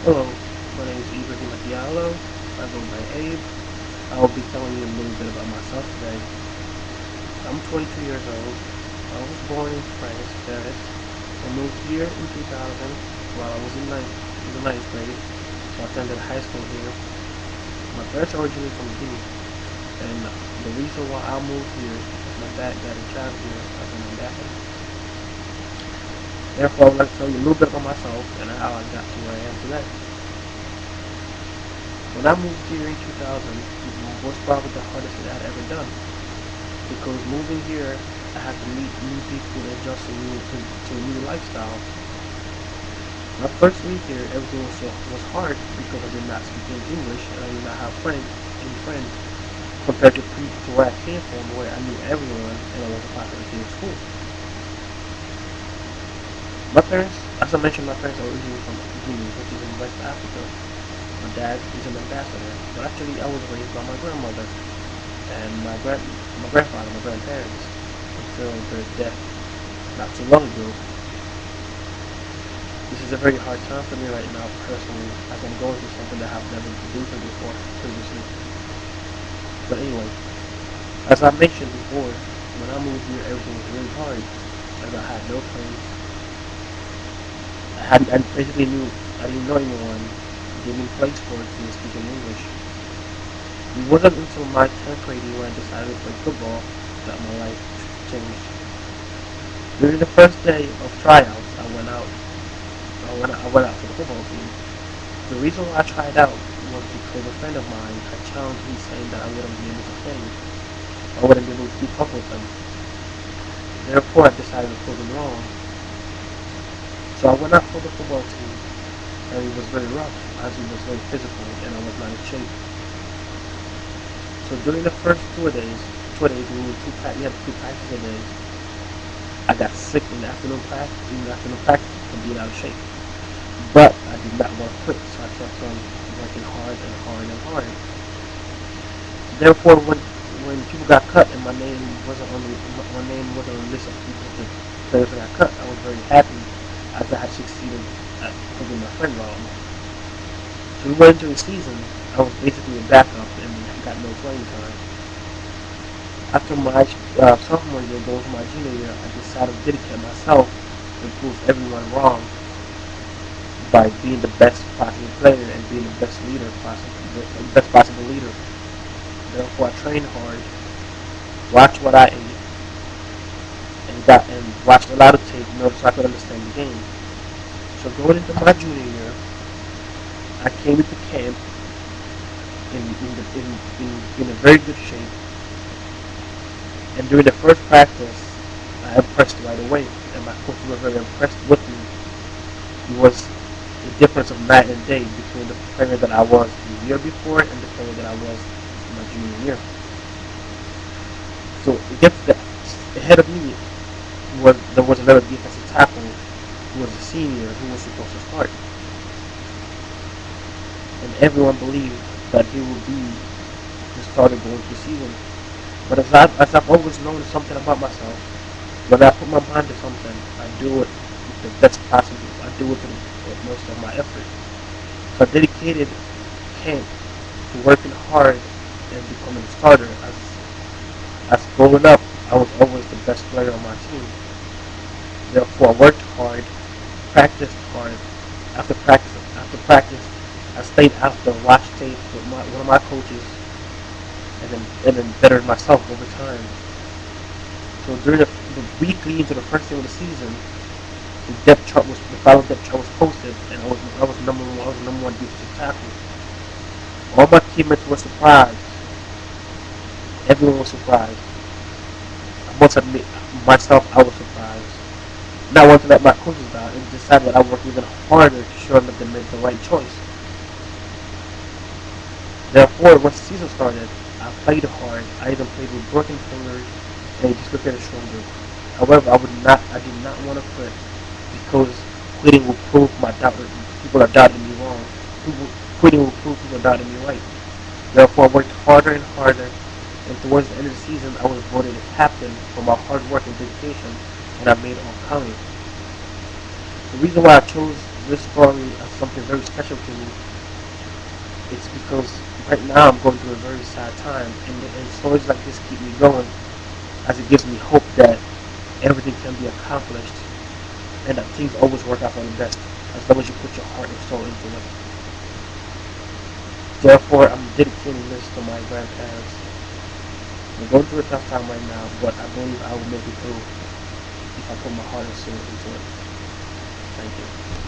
Hello, my name is Ibrahim Diallo. I go by Abe. I will be telling you a little bit about myself today. I'm 22 years old. I was born in France, Paris. I moved here in 2000 while I was in the ninth grade. So I attended high school here. My parents are originally from Guinea, and the reason why I moved here is my dad got a job here as an ambassador. Therefore, I would like to tell you a little bit about myself and how I got to where I am today. When I moved here in 2000, it was probably the hardest thing I'd ever done. Because moving here, I had to meet new people and adjust to a new lifestyle. My first week here, everything was hard because I did not speak any English and I did not have any friends compared to where I came from, where I knew everyone and I was a popular kid in school. My parents, as I mentioned, my parents are originally from Guinea, which is in West Africa. My dad is an ambassador, but actually I was raised by my grandmother and my grandfather, my grandparents, until their death not too long ago. This is a very hard time for me right now personally, as I'm going through something that I've never been through before previously. But anyway, as I mentioned before, when I moved here, everything was really hard, as I had no friends. I basically I didn't know anyone, didn't place for it to speak in English. It wasn't until my 10th grade year when I decided to play football that my life changed. During the first day of tryouts, I went out for the football team. The reason why I tried out was because a friend of mine had challenged me saying that I wouldn't be able to play. I wouldn't be able to keep up with them. Therefore, I decided to prove them wrong. So I went out for the football team, and it was very rough, as it was very physical, and I was not in shape. So during the first 2 days, we had two practices a day. I got sick in the afternoon practice from being out of shape. But I did not want to quit, so I kept on working hard and hard and hard. Therefore, when people got cut and my name wasn't on the list of people, the players that got cut, I was very happy as I had succeeded at proving my friend wrong. So we went into the season. I was basically a backup and got no playing time. After my sophomore year, going to my junior year, I decided to dedicate myself to prove everyone wrong by being the best possible player and being the best leader possible, the best possible leader. Therefore, I trained hard, watched what I ate, and watched a lot of tape in order so I could understand the game. So going into my junior year, I came into camp in a very good shape. And during the first practice, I impressed right away, and my coach was very impressed with me. It was the difference of night and day between the player that I was the year before and the player that I was in my junior year. So ahead of me there was another defensive tackle who was a senior who was supposed to start, and everyone believed that he would be the starter going to the season. But as I've always known something about myself, when I put my mind to something, I do it with the best possible. I do it with most of my effort. So I dedicated camp to working hard and becoming a starter. As growing up, I was always the best player on my team. Therefore, I worked hard, practiced hard. After practice, I stayed after watch tape with one of my coaches, and then bettered myself over time. So during the week leading to the first game of the season, the final depth chart was posted, and I was number one. I was the number one defensive tackle. All my teammates were surprised. Everyone was surprised. I must admit, myself, I was surprised. And I wanted to let my coaches down and decided that I worked even harder to show them that they made the right choice. Therefore, once the season started, I played hard. I even played with broken fingers and a dislocated shoulder. However, I did not want to quit because quitting will prove people are doubting me wrong. Quitting will prove people are doubting me right. Therefore, I worked harder and harder, and towards the end of the season, I was voted a captain for my hard work and dedication, and I made it all counting. The reason why I chose this story as something very special to me. It's because right now I'm going through a very sad time, and stories like this keep me going, as it gives me hope that everything can be accomplished and that things always work out for the best as long as you put your heart and soul into it. Therefore, I'm dedicating this to my grandparents. I'm going through a tough time right now, but I believe I will make it through if I put my heart and soul into it. Thank you.